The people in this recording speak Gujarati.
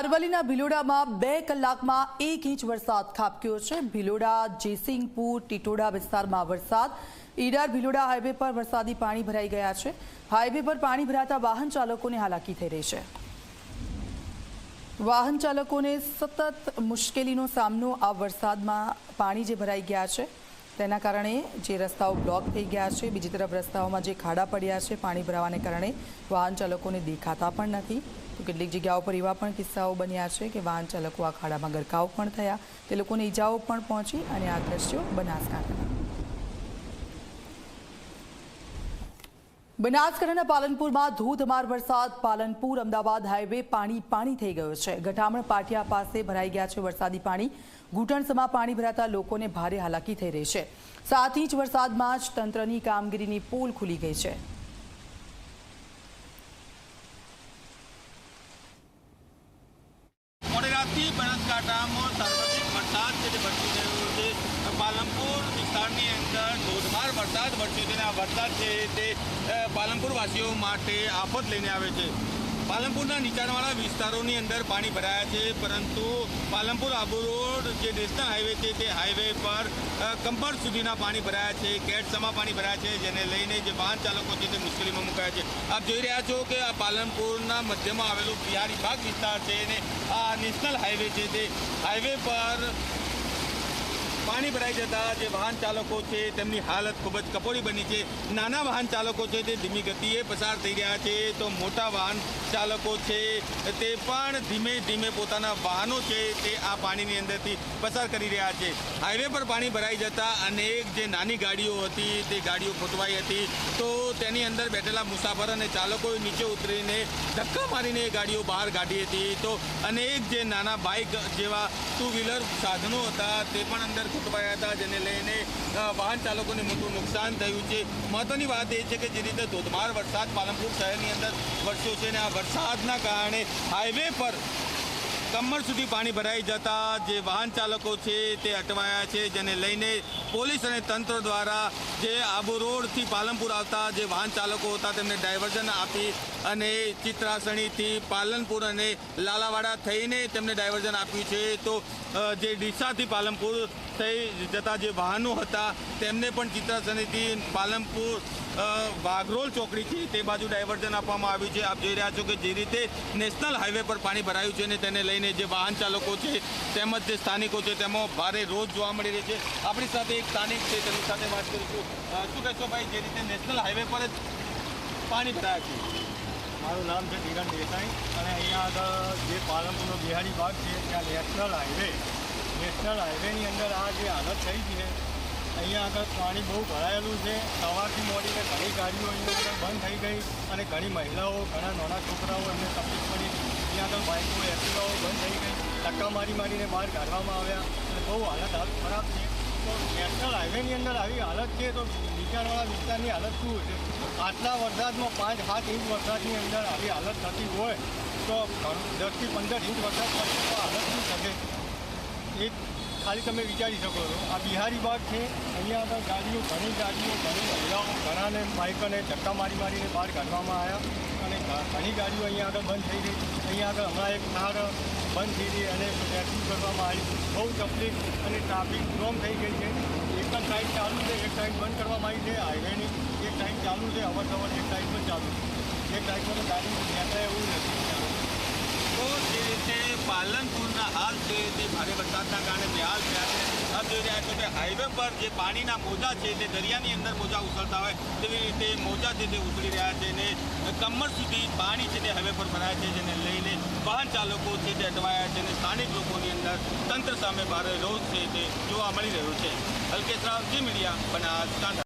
અરવલ્લીના ભિલોડામાં 2 કલાકમાં 1 ઇંચ વરસાદ ખાબક્યો છે। ભિલોડા, જયસિંહપુર, ટીટોડા વિસ્તારમાં વરસાદ। ઈડર ભિલોડા હાઈવે પર વરસાદી પાણી ભરાઈ ગયા છે। હાઈવે પર પાણી ભરાતા વાહન ચાલકોને હાલાકી થઈ રહી છે। વાહન ચાલકોને સતત મુશ્કેલીનો સામનો આ વરસાદમાં પાણી જે ભરાઈ ગયા છે તેના કારણે જે રસ્તાઓ બ્લોક થઈ ગયા છે। બીજી તરફ રસ્તાઓમાં જે ખાડા પડ્યા છે પાણી ભરાવાને કારણે વાહન ચાલકોને દેખાતા પણ નથી। તો કેટલીક જગ્યાઓ પર એવા પણ કિસ્સાઓ બન્યા છે કે વાહન ચાલકો આ ખાડામાં ગરકાવ પણ થયા, તે લોકોને ઈજાઓ પણ પહોંચી। અને આ દ્રશ્યો બનાસકાંઠાના પાલનપુરમાં ધોધમાર વરસાદ। પાલનપુર અમદાવાદ હાઈવે પાણી થઈ ગયો છે। ગઠામણ પાટિયા પાસે ભરાઈ ગયા છે વરસાદી પાણી। ઘૂંટણસમાં પાણી ભરાતા લોકોને ભારે હાલાકી થઈ રહી છે। 7 ઇંચ વરસાદમાં જ તંત્રની કામગીરીની પોલ ખુલી ગઈ છે। બનાસકાંઠામાં સાર્વત્રિક વરસાદ છે વરસી રહ્યો છે। પાલનપુર વિસ્તારની અંદર ધોધમાર વરસાદ વરસ્યો છે। આ વરસાદ છે તે પાલનપુર વાસીઓ માટે આફત લઈને આવે છે। પાલનપુરના નીચાણવાળા વિસ્તારોની અંદર પાણી ભરાયા છે, પરંતુ પાલનપુર આબુ રોડ જે નેશનલ હાઈવે છે તે હાઈવે પર કમર સુધીના પાણી ભરાયા છે। કેડસમાં પાણી ભરાયા છે, જેને લઈને જે વાહન ચાલકો છે તે મુશ્કેલીમાં મુકાયા છે। આપ જોઈ રહ્યા છો કે આ પાલનપુરના મધ્યમાં આવેલું બિહારી બાગ વિસ્તાર છે અને આ નેશનલ હાઈવે છે તે હાઈવે પર પાણી ભરાઈ જતા જે વાહન ચાલકો છે તેમની હાલત ખૂબ જ કફોડી બની છે। નાના વાહન ચાલકો છે તે ધીમી ગતિએ પસાર થઈ રહ્યા છે, તો મોટા વાહન ચાલકો છે તે પણ ધીમે ધીમે પોતાના વાહનો છે તે આ પાણીની અંદરથી પસાર કરી રહ્યા છે। હાઈવે પર પાણી ભરાઈ જતા અનેક જે નાની ગાડીઓ હતી તે ગાડીઓ ફૂટવાઈ હતી, તો તેની અંદર બેઠેલા મુસાફર અને ચાલકોએ નીચે ઉતરીને ધક્કા મારીને એ ગાડીઓ બહાર કાઢી હતી। તો અનેક જે નાના બાઇક જેવા 2 વ્હીલર સાધનો હતા તે પણ અંદર ફૂટવાયા હતા, જેને લઈને વાહન ચાલકોને મોટું નુકસાન થયું છે। મહત્વની વાત એ છે કે જે રીતે ધોધમાર વરસાદ પાલનપુર શહેરની અંદર વરસ્યો છે અને આ વરસાદના કારણે હાઈવે પર કમર સુધી પાણી ભરાઈ જતા જે વાહન ચાલકો છે તે અટવાયા છે, જેને લઈને પોલીસ અને તંત્ર દ્વારા જે આબુ રોડથી પાલનપુર આવતા જે વાહન ચાલકો હતા તેમને ડાયવર્ઝન આપી અને ચિત્રાસણીથી પાલનપુર અને લાલાવાડા થઈને તેમને ડાયવર્ઝન આપ્યું છે। તો જે ડીસાથી પાલનપુર થઈ જતા જે વાહનો હતા તેમને પણ ચિત્રાસણીથી પાલનપુર વાઘરોલ ચોકડી છે તે બાજુ ડાયવર્ઝન આપવામાં આવ્યું છે। આપ જોઈ રહ્યા છો કે જે રીતે નેશનલ હાઈવે પર પાણી ભરાયું છે અને તેને લઈને જે વાહન ચાલકો છે તેમજ જે સ્થાનિકો છે તેમાં ભારે રોજ જોવા મળી રહી છે। આપણી સાથે એક સ્થાનિક છે, તેમની સાથે વાત કરીશું। શું કહેશો ભાઈ, જે રીતે નેશનલ હાઈવે પર જ પાણી ભરાયા છે? મારું નામ છે ધીરન દેસાઈ અને અહીંયા આગળ જે પાલનપુરનો બિહારી બાગ છે ત્યાં નેશનલ હાઈવેની અંદર આ જે હાલત થઈ છે, અહીંયા આગળ પાણી બહુ ભરાયેલું છે। સવારથી મોડીને ઘણી ગાડીઓ અહીંયા આગળ બંધ થઈ ગઈ અને ઘણી મહિલાઓ, ઘણા નાના છોકરાઓ એમને તકલીફ પડી। અહીંયા આગળ બાઇકો, એક્ટિવાઓ બંધ થઈ ગઈ, ધક્કા મારીને બહાર કાઢવામાં આવ્યા અને બહુ હાલત ખરાબ છે। તો નેશનલ હાઈવેની અંદર આવી હાલત છે તો નીચાણવાળા વિસ્તારની હાલત શું છે? આટલા વરસાદમાં 5-7 ઇંચ વરસાદની અંદર આવી હાલત થતી હોય તો 10 થી 15 ઇંચ વરસાદ પડશે તો હાલત શું થશે એ ખાલી તમે વિચારી શકો છો। આ બિહારી બાગ છે, અહીંયા આગળ ઘણી મહિલાઓ, ઘણાને બાઇકોને ધક્કા મારીને બહાર કાઢવામાં આવ્યા અને ઘણી ગાડીઓ અહીંયા આગળ બંધ થઈ ગઈ। અહીંયા આગળ હમણાં એક કાર બંધ થઈ ગઈ અને રેસ્ક્યુ કરવામાં આવી। બહુ તકલીફ અને ટ્રાફિક જામ થઈ ગઈ છે। એક જ સાઈડ ચાલુ છે, એક સાઈડ બંધ કરવામાં આવી છે હાઈવેની, એક સાઈડ ચાલુ છે, અવરજવર એક સાઈડ પણ ચાલુ છે, એક સાઈડ પર ગાડી નેતા એવું નથી। તો જે રીતે પાલનપુરના હાલ છે તે ભારે વરસાદના કારણે બેહાલ થયા છે। આપ જોઈ રહ્યા છો કે હાઈવે પર જે પાણીના મોજા છે તે દરિયાની અંદર મોજા ઉછળતા હોય તેવી રીતે મોજા છે તે ઉછળી રહ્યા છે અને કમર સુધી પાણી છે તે હાઈવે પર ભરાયા છે, જેને લઈને વાહન ચાલકો છે તે અટવાયા છે અને સ્થાનિક લોકોની અંદર તંત્ર સામે ભારે રોષ છે તે જોવા મળી રહ્યો છે। અલ્કેશ રાવ, જી મીડિયા, બનાસકાંઠા।